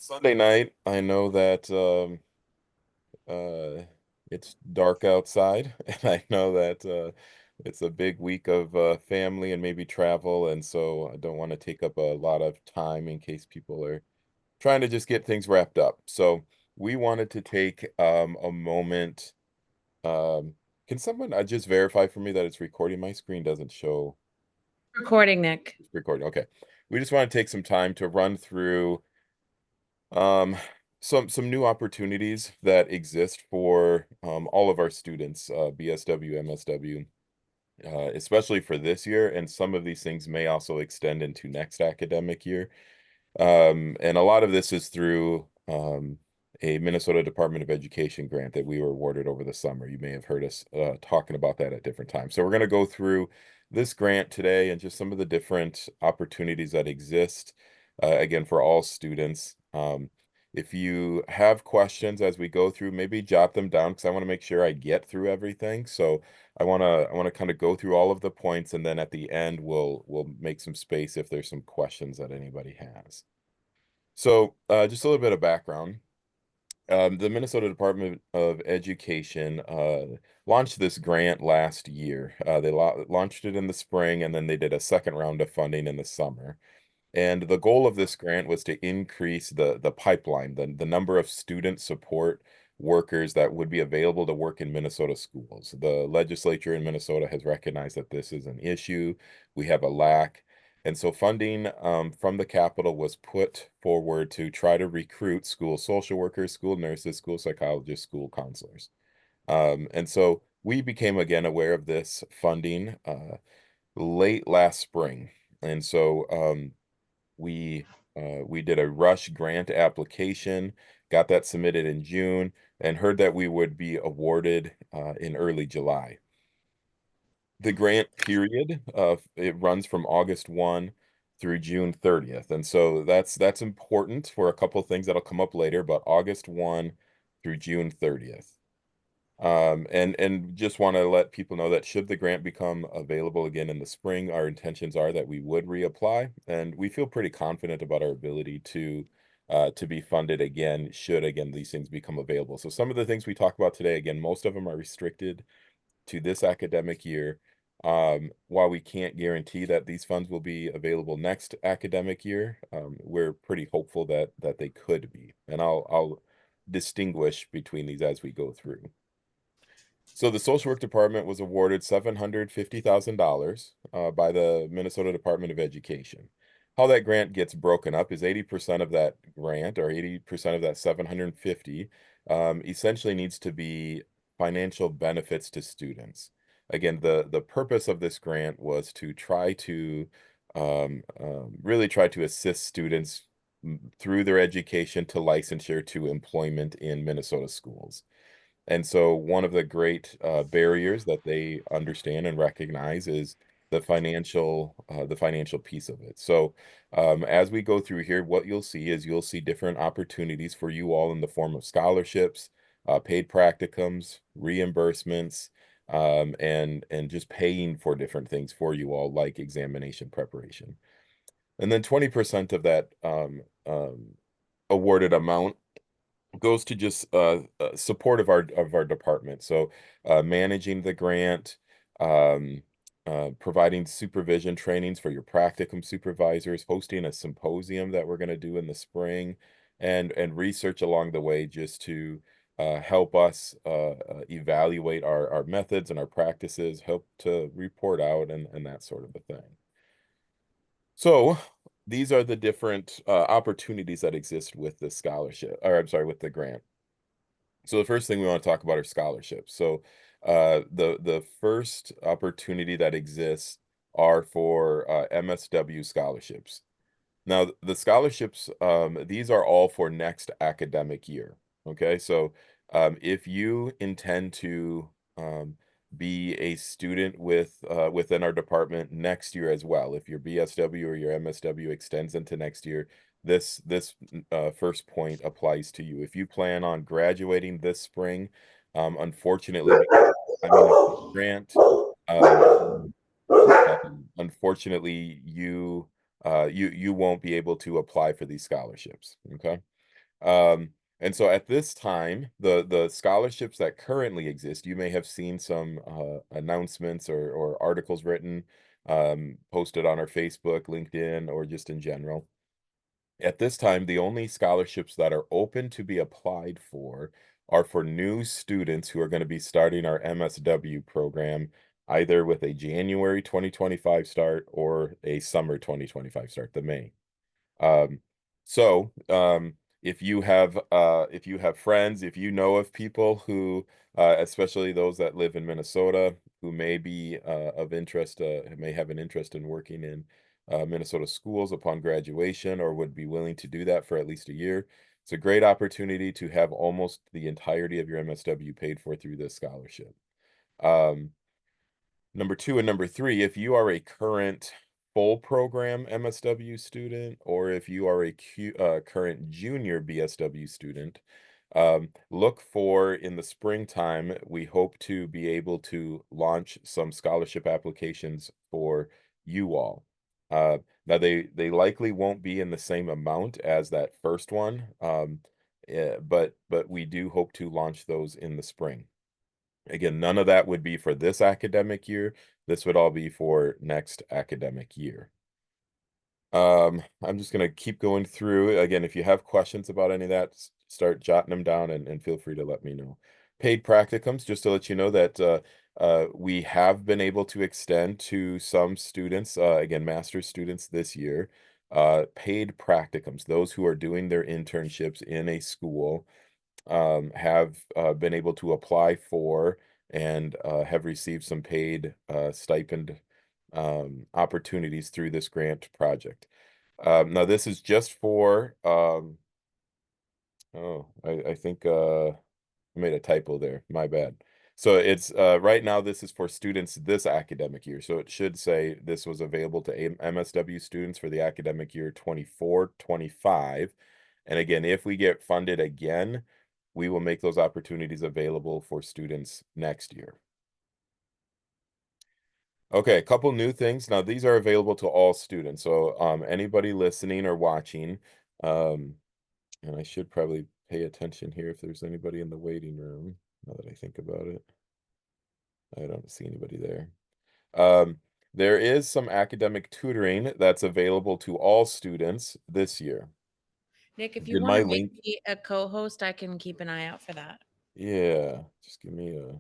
Sunday night, I know that uh, it's dark outside, and I know that it's a big week of family and maybe travel, and so I don't want to take up a lot of time in case people are trying to just get things wrapped up. So we wanted to take a moment. Um, can someone just verify for me that it's recording? My screen doesn't show Recording, Nick. it's recording. Okay. We just want to take some time to run through Um, some new opportunities that exist for all of our students, BSW, MSW, especially for this year, and some of these things may also extend into next academic year. And a lot of this is through a Minnesota Department of Education grant that we were awarded over the summer. You may have heard us talking about that at different times. So we're going to go through this grant today and just some of the different opportunities that exist, again, for all students. If you have questions as we go through, maybe jot them down because I want to make sure I get through everything. So I want to kind of go through all of the points, and then at the end we'll make some space if there's some questions that anybody has. So, just a little bit of background. The Minnesota Department of Education launched this grant last year. They launched it in the spring, and then they did a second round of funding in the summer. And the goal of this grant was to increase the pipeline, the number of student support workers that would be available to work in Minnesota schools. The legislature in Minnesota has recognized that this is an issue. We have a lack. And so funding from the Capitol was put forward to try to recruit school social workers, school nurses, school psychologists, school counselors. And so we became again aware of this funding late last spring. And so we we did a rush grant application, got that submitted in June, and heard that we would be awarded in early July. The grant period it runs from August 1 through June 30th. And so that's important for a couple of things that'll come up later, but August 1 through June 30th. And just want to let people know that should the grant become available again in the spring, our intentions are that we would reapply, and we feel pretty confident about our ability to be funded again should again these things become available. So some of the things we talk about today, again, most of them are restricted to this academic year. While we can't guarantee that these funds will be available next academic year, we're pretty hopeful that they could be, and I'll distinguish between these as we go through. So the social work department was awarded $750,000 by the Minnesota Department of Education. How that grant gets broken up is 80% of that grant, or 80% of that 750, essentially needs to be financial benefits to students. Again, the purpose of this grant was to try to really try to assist students through their education to licensure to employment in Minnesota schools. And so one of the great barriers that they understand and recognize is the financial piece of it. So as we go through here, what you'll see is you'll see different opportunities for you all in the form of scholarships, paid practicums, reimbursements, and just paying for different things for you all, like examination preparation. And then 20% of that awarded amount goes to just support of our department. So managing the grant, um, providing supervision trainings for your practicum supervisors, hosting a symposium that we're going to do in the spring, and research along the way just to help us evaluate our methods and our practices, help to report out and that sort of a thing. So these are the different opportunities that exist with the scholarship, or I'm sorry, with the grant. So the first thing we want to talk about are scholarships. So the first opportunity that exists are for MSW scholarships. Now the scholarships, these are all for next academic year. Okay, so if you intend to be a student within our department next year as well, if your BSW or your MSW extends into next year, this first point applies to you. If you plan on graduating this spring, unfortunately, I mean, grant, um, unfortunately, you won't be able to apply for these scholarships. Okay. And so at this time, the scholarships that currently exist, you may have seen some announcements or articles written, posted on our Facebook, LinkedIn, or just in general. At this time, the only scholarships that are open to be applied for are for new students who are going to be starting our MSW program, either with a January 2025 start or a summer 2025 start, the May. Um, so if you have friends, if you know of people who, especially those that live in Minnesota, who may be of interest, may have an interest in working in Minnesota schools upon graduation, or would be willing to do that for at least a year, it's a great opportunity to have almost the entirety of your MSW paid for through this scholarship. Um, Number two and number three, if you are a current full program MSW student, or if you are a current junior BSW student, look for in the springtime, we hope to be able to launch some scholarship applications for you all. Now they likely won't be in the same amount as that first one, but we do hope to launch those in the spring. Again, none of that would be for this academic year. This would all be for next academic year. I'm just going to keep going through. Again, if you have questions about any of that, start jotting them down and feel free to let me know. Paid practicums, just to let you know that we have been able to extend to some students, again, master's students this year, paid practicums, those who are doing their internships in a school have been able to apply for and have received some paid stipend opportunities through this grant project. Now, this is just for, I think I made a typo there. My bad. So it's right now, this is for students this academic year. So it should say this was available to MSW students for the academic year 24-25. And again, if we get funded again, we will make those opportunities available for students next year. Okay, a couple new things. Now, these are available to all students. So anybody listening or watching, um, and I should probably pay attention here if there's anybody in the waiting room, now that I think about it. I don't see anybody there. There is some academic tutoring that's available to all students this year. Nick, if you Did want my to make link? me a co-host, I can keep an eye out for that. Yeah, just give me a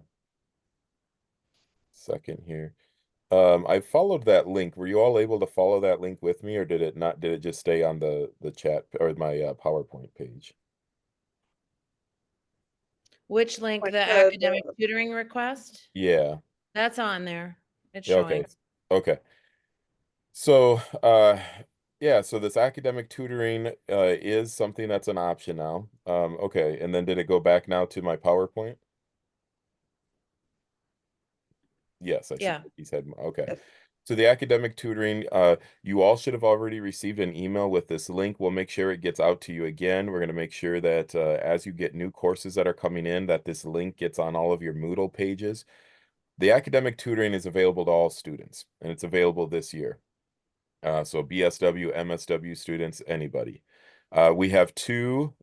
second here. I followed that link. Were you all able to follow that link with me, or did it not? Did it just stay on the chat or my PowerPoint page? Which link? Like The academic tutoring request? Yeah. That's on there. It's Yeah, okay. showing. Okay. So, yeah, so this academic tutoring is something that's an option now. Okay, and then did it go back now to my PowerPoint? Yes, I see. Yeah. He said, okay. So the academic tutoring, you all should have already received an email with this link. We'll make sure it gets out to you again. We're going to make sure that as you get new courses that are coming in, that this link gets on all of your Moodle pages. The academic tutoring is available to all students, and it's available this year. So BSW, MSW students, anybody. We have two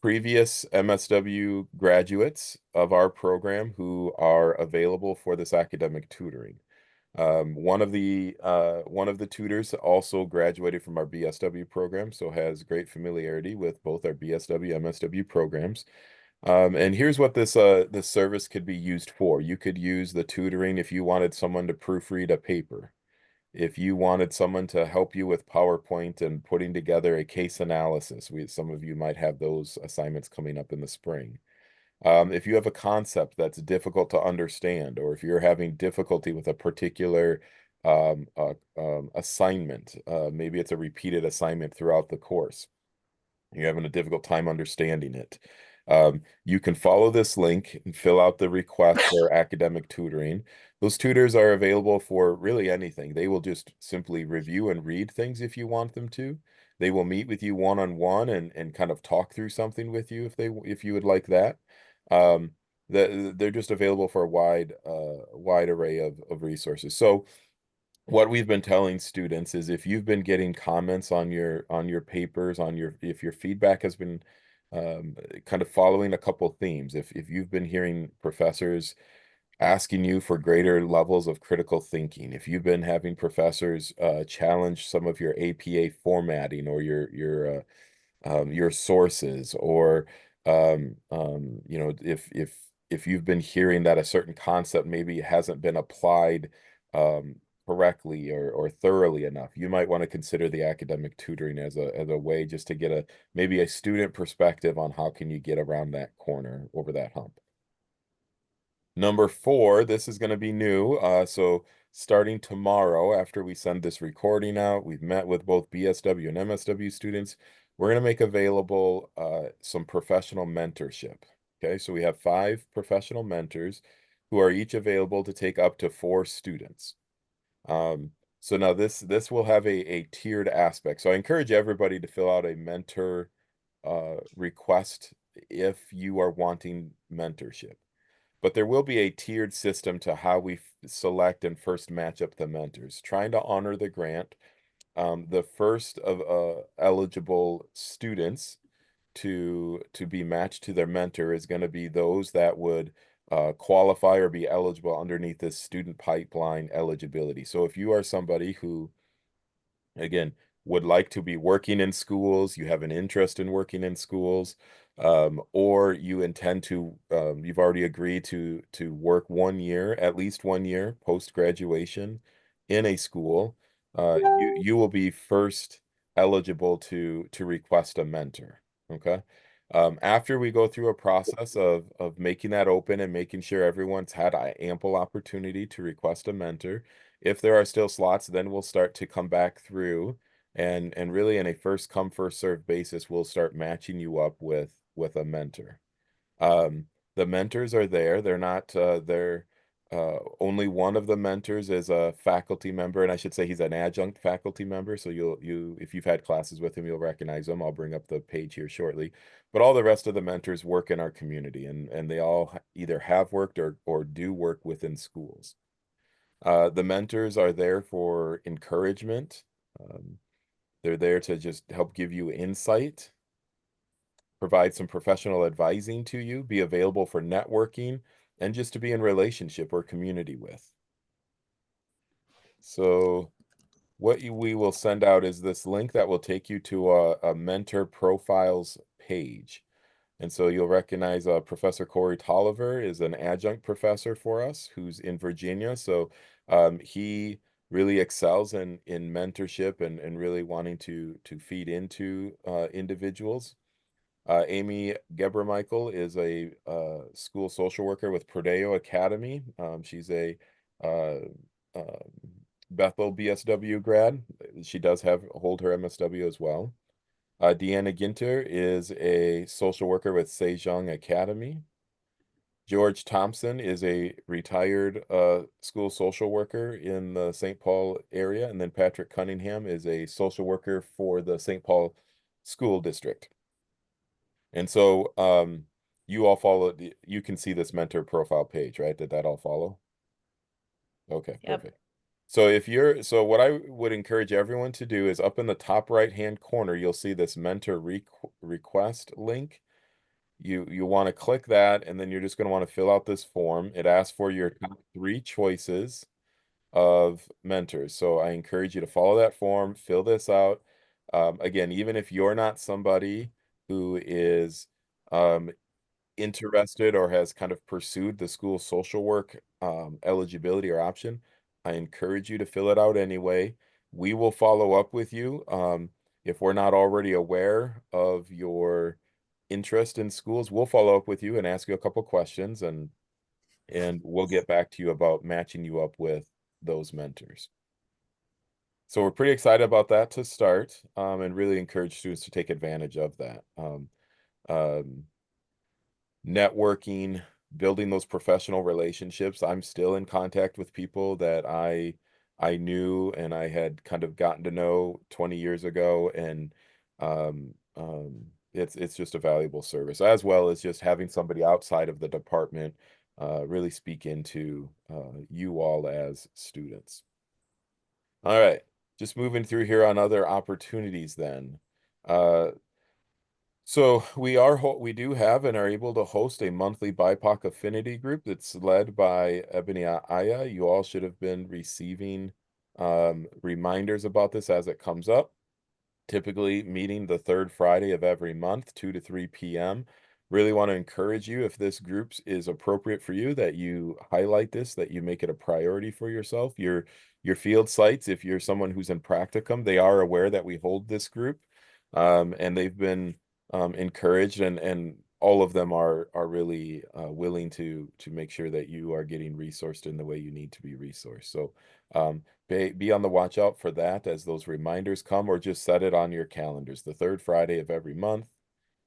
previous MSW graduates of our program who are available for this academic tutoring. One of the tutors also graduated from our BSW program, so has great familiarity with both our BSW, MSW programs. And here's what this service could be used for. You could use the tutoring if you wanted someone to proofread a paper, if you wanted someone to help you with PowerPoint and putting together a case analysis. Some of you might have those assignments coming up in the spring. If you have a concept that's difficult to understand, or if you're having difficulty with a particular assignment, maybe it's a repeated assignment throughout the course, you're having a difficult time understanding it. You can follow this link and fill out the request for academic tutoring. Those tutors are available for really anything. They will just simply review and read things if you want them to. They will meet with you one-on-one and kind of talk through something with you if you would like that. Um, they're just available for a wide array of resources. So what we've been telling students is if you've been getting comments on your papers, on your if your feedback has been kind of following a couple themes, if you've been hearing professors asking you for greater levels of critical thinking, if you've been having professors challenge some of your APA formatting or your sources, or you know, if you've been hearing that a certain concept maybe hasn't been applied um, correctly or thoroughly enough, you might want to consider the academic tutoring as a way just to get a maybe a student perspective on how can you get around that corner over that hump. Number four, this is going to be new. So starting tomorrow, after we send this recording out, we've met with both BSW and MSW students. We're going to make available some professional mentorship. Okay, so we have 5 professional mentors who are each available to take up to 4 students. Um, so now this will have a tiered aspect. So I encourage everybody to fill out a mentor request if you are wanting mentorship. But there will be a tiered system to how we select and first match up the mentors, trying to honor the grant. The first of eligible students to be matched to their mentor is going to be those that would qualify or be eligible underneath this student pipeline eligibility. So if you are somebody who, again, would like to be working in schools, you have an interest in working in schools, or you intend to, you've already agreed to work 1 year, at least 1 year post graduation in a school, you will be first eligible to request a mentor. Okay. After we go through a process of making that open and making sure everyone's had ample opportunity to request a mentor, if there are still slots, then we'll start to come back through and really in a first come first served basis, we'll start matching you up with a mentor. Um, the mentors are there. They're not they're only one of the mentors is a faculty member, and I should say he's an adjunct faculty member. So you if you've had classes with him, you'll recognize him. I'll bring up the page here shortly. But all the rest of the mentors work in our community, and they all either have worked or do work within schools. The mentors are there for encouragement. Um, they're there to just help give you insight, provide some professional advising to you, be available for networking, and just to be in relationship or community with. So we will send out is this link that will take you to a mentor profiles page. And so you'll recognize Professor Corey Tolliver is an adjunct professor for us who's in Virginia. So he really excels in mentorship and really wanting to feed into individuals. Amy Gebremichael is a school social worker with Prodeo Academy. She's a uh, uh, Bethel BSW grad. She does hold her MSW as well. Deanna Ginter is a social worker with Sejong Academy. George Thompson is a retired school social worker in the St. Paul area. And then Patrick Cunningham is a social worker for the St. Paul School District. And so you all follow, you can see this mentor profile page, right? Did that all follow? Okay, Yep. perfect. So so what I would encourage everyone to do is up in the top right-hand corner, you'll see this mentor request link. You want to click that, and then you're just going to want to fill out this form. It asks for your top 3 choices of mentors. So I encourage you to follow that form, fill this out. Again, even if you're not somebody who is um, interested or has kind of pursued the school social work eligibility or option, I encourage you to fill it out anyway. We will follow up with you. If we're not already aware of your interest in schools, we'll follow up with you and ask you a couple questions, and we'll get back to you about matching you up with those mentors. So we're pretty excited about that to start, and really encourage students to take advantage of that. Um, Networking, building those professional relationships. I'm still in contact with people that I knew and I had kind of gotten to know 20 years ago, and it's just a valuable service, as well as just having somebody outside of the department really speak into you all as students. All right. Just moving through here on other opportunities then. Uh, so we do have and are able to host a monthly BIPOC affinity group that's led by Ebony Aya. You all should have been receiving reminders about this as it comes up, typically meeting the third Friday of every month, 2 to 3 p.m. Really want to encourage you, if this group is appropriate for you, that you highlight this, that you make it a priority for yourself. Your field sites, if you're someone who's in practicum, they are aware that we hold this group, and they've been encouraged, and all of them are really willing to make sure that you are getting resourced in the way you need to be resourced. So be on the watch out for that as those reminders come, or just set it on your calendars. The third Friday of every month,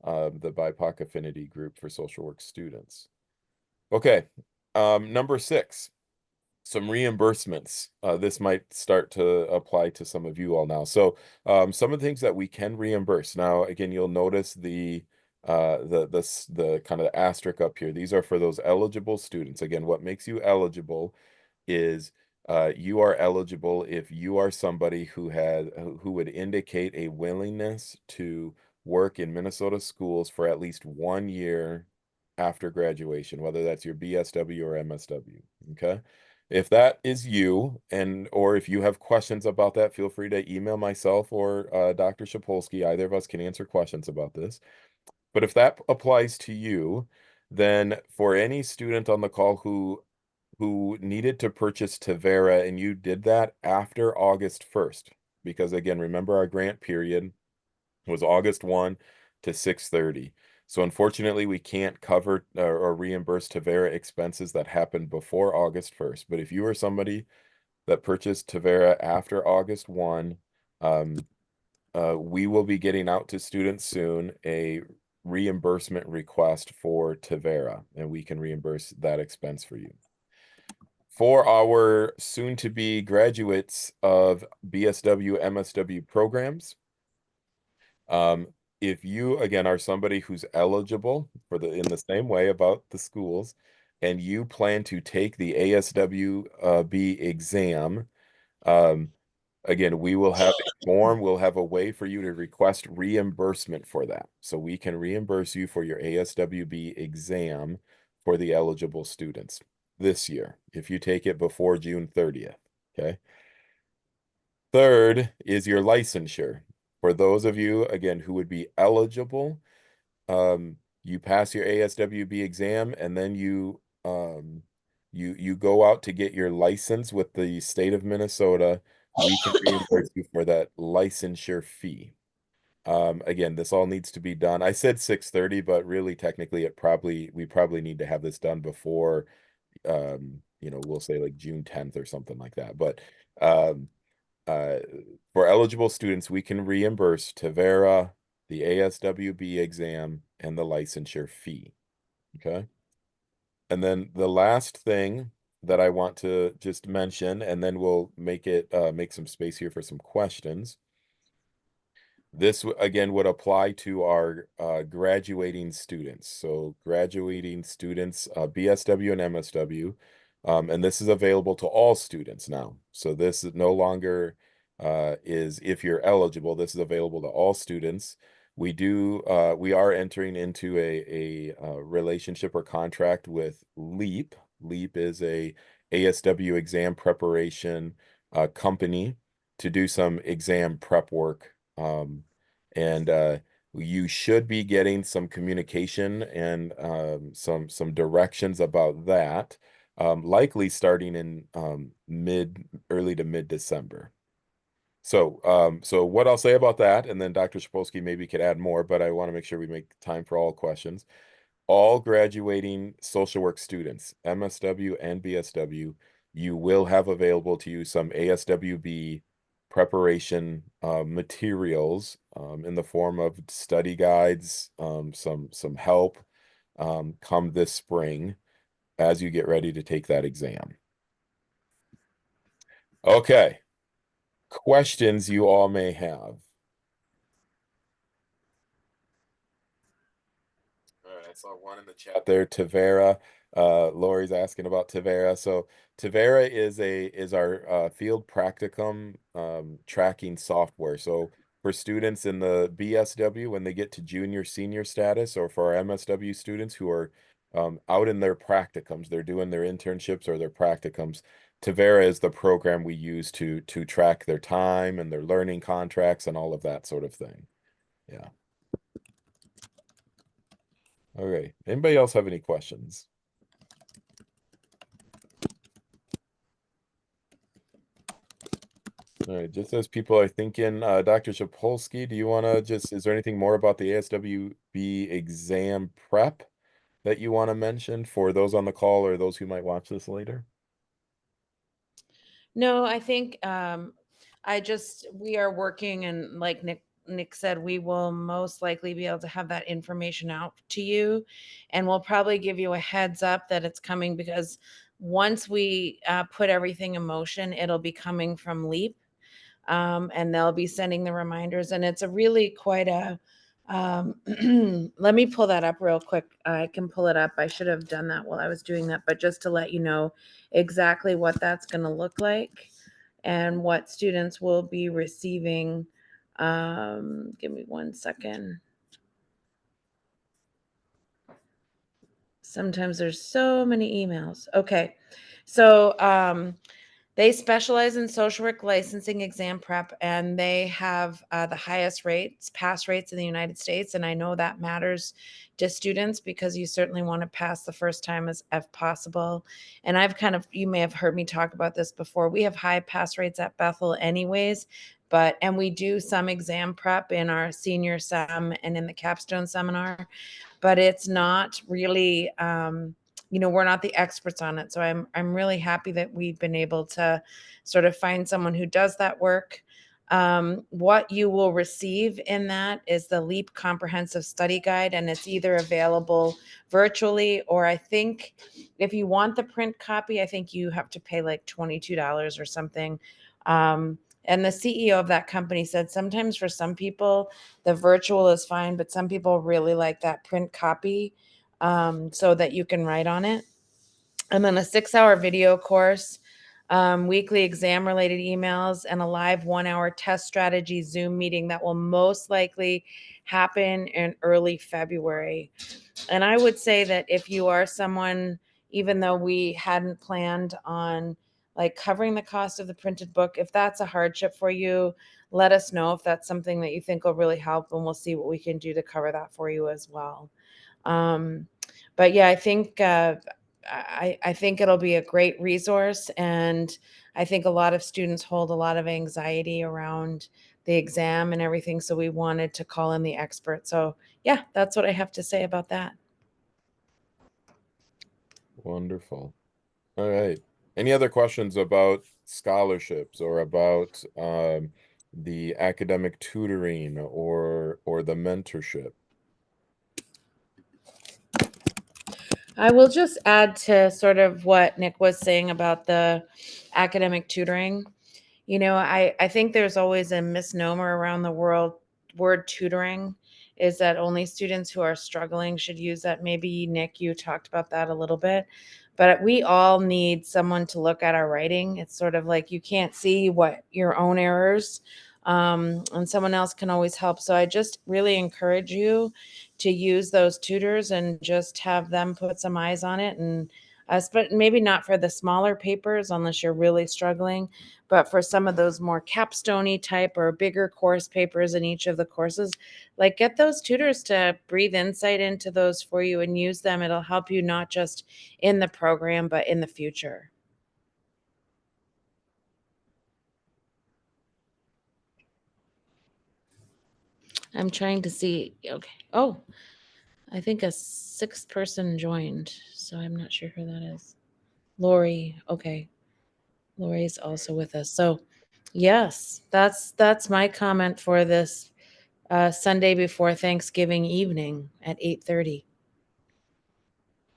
the BIPOC Affinity Group for Social Work students. Okay, number 6, some reimbursements. This might start to apply to some of you all now. So some of the things that we can reimburse. Now, again, you'll notice the kind of asterisk up here. These are for those eligible students. Again, what makes you eligible is you are eligible if you are somebody who would indicate a willingness to work in Minnesota schools for at least 1 year after graduation, whether that's your BSW or MSW. Okay. If that is you, and or if you have questions about that, feel free to email myself or Dr. Shapolsky. Either of us can answer questions about this. But if that applies to you, then for any student on the call who needed to purchase Tavera and you did that after August 1st, because again, remember our grant period was August 1 to 6/30. So unfortunately, we can't cover or reimburse Tavera expenses that happened before August 1st. But if you are somebody that purchased Tavera after August 1, um, we will be getting out to students soon a reimbursement request for Tavera, and we can reimburse that expense for you. For our soon-to-be graduates of BSW, MSW programs, um, if you again are somebody who's eligible for in the same way about the schools, and you plan to take the ASWB exam, um, again, we will have a form, we'll have a way for you to request reimbursement for that. So we can reimburse you for your ASWB exam for the eligible students this year if you take it before June 30th. Okay. Third is your licensure. For those of you, again, who would be eligible, you pass your ASWB exam and then you go out to get your license with the state of Minnesota. We can reimburse you for that licensure fee. Again, this all needs to be done. I said 6/30, but really technically we probably need to have this done before we'll say like June 10th or something like that. But um uh, for eligible students, we can reimburse Tavera, the ASWB exam, and the licensure fee. Okay. And then the last thing that I want to just mention, and then we'll make some space here for some questions. This again would apply to our graduating students. So graduating students, BSW and MSW, and this is available to all students now. So this is no longer is if you're eligible. This is available to all students. We are entering into a relationship or contract with LEAP. LEAP is a ASW exam preparation company to do some exam prep work, and you should be getting some communication and some directions about that, likely starting in early to mid-December. So what I'll say about that, and then Dr. Shapolsky maybe could add more, but I want to make sure we make time for all questions. All graduating social work students, MSW and BSW, you will have available to you some ASWB preparation materials in the form of study guides, some help come this spring as you get ready to take that exam. Okay, questions you all may have. All right, I saw one in the chat there, Tavera. Lori's asking about Tavera. So Tavera is our field practicum tracking software. So for students in the BSW when they get to junior senior status, or for our MSW students who are out in their practicums, they're doing their internships or their practicums. Tavera is the program we use to track their time and their learning contracts and all of that sort of thing. Yeah. Okay. Anybody else have any questions? All right, just as people are thinking, Dr. Shapolsky, do you want to is there anything more about the ASWB exam prep that you want to mention for those on the call or those who might watch this later? No, I think we are working, and like Nick said, we will most likely be able to have that information out to you, and we'll probably give you a heads up that it's coming, because once we put everything in motion, it'll be coming from LEAP, and they'll be sending the reminders. And it's a really quite a let me pull that up real quick. I can pull it up. I should have done that while I was doing that, but just to let you know exactly what that's going to look like and what students will be receiving. Give me 1 second. Sometimes there's so many emails. Okay. So, they specialize in social work licensing exam prep, and they have the highest rates, pass rates in the United States. And I know that matters to students because you certainly want to pass the first time as if possible. And you may have heard me talk about this before. We have high pass rates at Bethel, anyways. And we do some exam prep in our senior sem and in the capstone seminar, but it's not really, we're not the experts on it. So I'm really happy that we've been able to sort of find someone who does that work. What you will receive in that is the LEAP Comprehensive Study Guide, and it's either available virtually, or I think if you want the print copy, I think you have to pay like $22 or something. And the CEO of that company said sometimes for some people, the virtual is fine, but some people really like that print copy, so that you can write on it. And then a 6-hour video course, weekly exam related emails, and a live 1-hour test strategy Zoom meeting that will most likely happen in early February. And I would say that if you are someone, even though we hadn't planned on like covering the cost of the printed book, if that's a hardship for you, let us know if that's something that you think will really help, and we'll see what we can do to cover that for you as well. Um, but yeah, I think it'll be a great resource, and I think a lot of students hold a lot of anxiety around the exam and everything. So we wanted to call in the expert. So yeah, that's what I have to say about that. Wonderful. All right. Any other questions about scholarships or about the academic tutoring or the mentorship? I will just add to sort of what Nick was saying about the academic tutoring. I think there's always a misnomer around the world. Word tutoring is that only students who are struggling should use that. Maybe, Nick, you talked about that a little bit, but we all need someone to look at our writing. It's sort of like you can't see what your own errors, and someone else can always help. So I just really encourage you to use those tutors and just have them put some eyes on it. And but maybe not for the smaller papers unless you're really struggling, but for some of those more capstone type or bigger course papers in each of the courses, like get those tutors to breathe insight into those for you and use them. It'll help you not just in the program, but in the future. I'm trying to see. Okay. Oh, I think a sixth person joined, so I'm not sure who that is. Lori. Okay. Lori's also with us. So, yes, that's my comment for this Sunday before Thanksgiving evening at 8:30.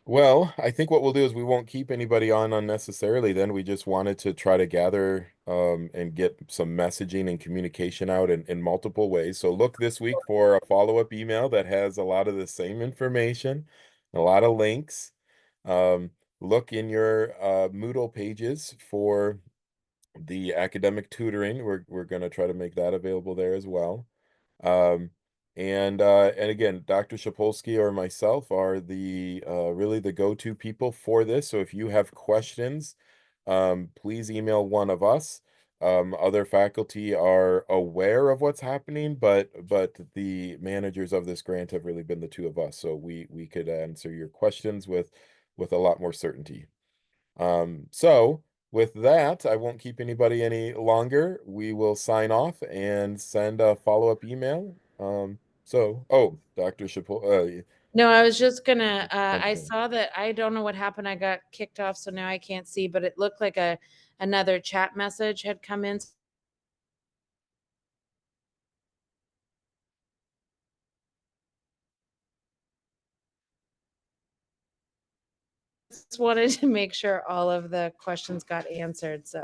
Well, I think what we'll do is we won't keep anybody on unnecessarily then. We just wanted to try to gather and get some messaging and communication out in multiple ways. So look this week for a follow-up email that has a lot of the same information, a lot of links. Um, look in your Moodle pages for the academic tutoring. We're going to try to make that available there as well. Um, and again, Dr. Shapolsky or myself are the really the go-to people for this. So if you have questions, please email one of us. Other faculty are aware of what's happening, but the managers of this grant have really been the two of us. So we could answer your questions with a lot more certainty. So with that, I won't keep anybody any longer. We will sign off and send a follow-up email. Oh, Dr. Chappell, No, I was just gonna, I something. saw that, I don't know what happened. I got kicked off, so now I can't see, but it looked like another chat message had come in. Just wanted to make sure all of the questions got answered, so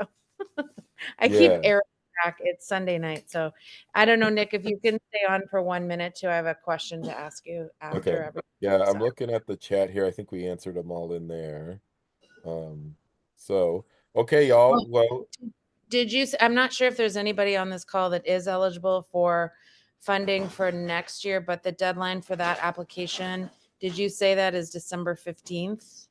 I keep Yeah, airing back. It's Sunday night, so I don't know, Nick, if you can stay on for 1 minute too. I have a question to ask you okay. after every. Yeah, I'm Sorry. looking at the chat here. I think we answered them all in there. Um, so okay, y'all. Well, Well, did you, I'm not sure if there's anybody on this call that is eligible for funding for next year, but the deadline for that application, did you say that is December 15th?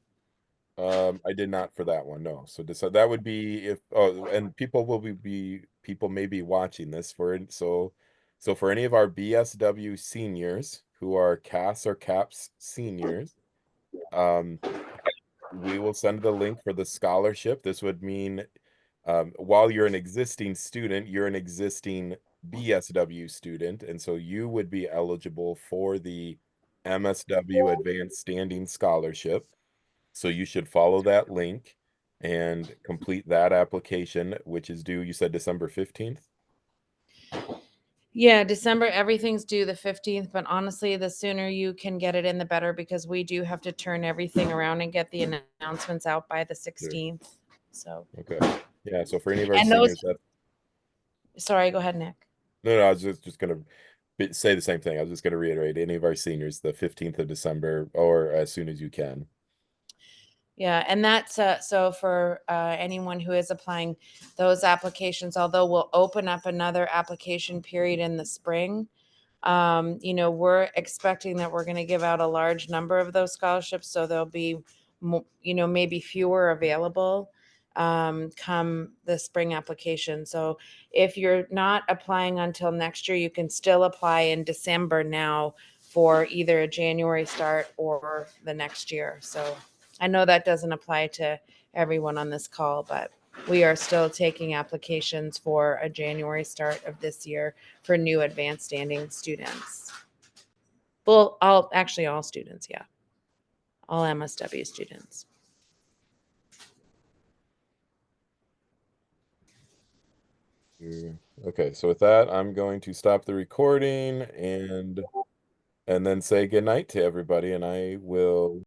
I did not for that one, no. So that would be if oh, and people will people may be watching this so for any of our BSW seniors who are CAS or CAPS seniors, um, we will send the link for the scholarship. This would mean while you're an existing student, you're an existing BSW student, and so you would be eligible for the MSW Advanced Standing Scholarship. So you should follow that link and complete that application, which is due, you said December 15th? Yeah, December, everything's due the 15th, but honestly, the sooner you can get it in, the better, because we do have to turn everything around and get the announcements out by the Sure. 16th. So, Okay. Yeah, so for any of our and those, seniors, that sorry, go ahead, Nick. no, I was just gonna say the same thing. I was just gonna reiterate any of our seniors, the 15th of December or as soon as you can. Yeah, and that's so for anyone who is applying, those applications, although we'll open up another application period in the spring, we're expecting that we're going to give out a large number of those scholarships, so there'll be, maybe fewer available come the spring application. So if you're not applying until next year, you can still apply in December now for either a January start or the next year. So I know that doesn't apply to everyone on this call, but we are still taking applications for a January start of this year for new advanced standing students. Well, all students, yeah, all MSW students. Okay, so with that, I'm going to stop the recording and then say good night to everybody, and I will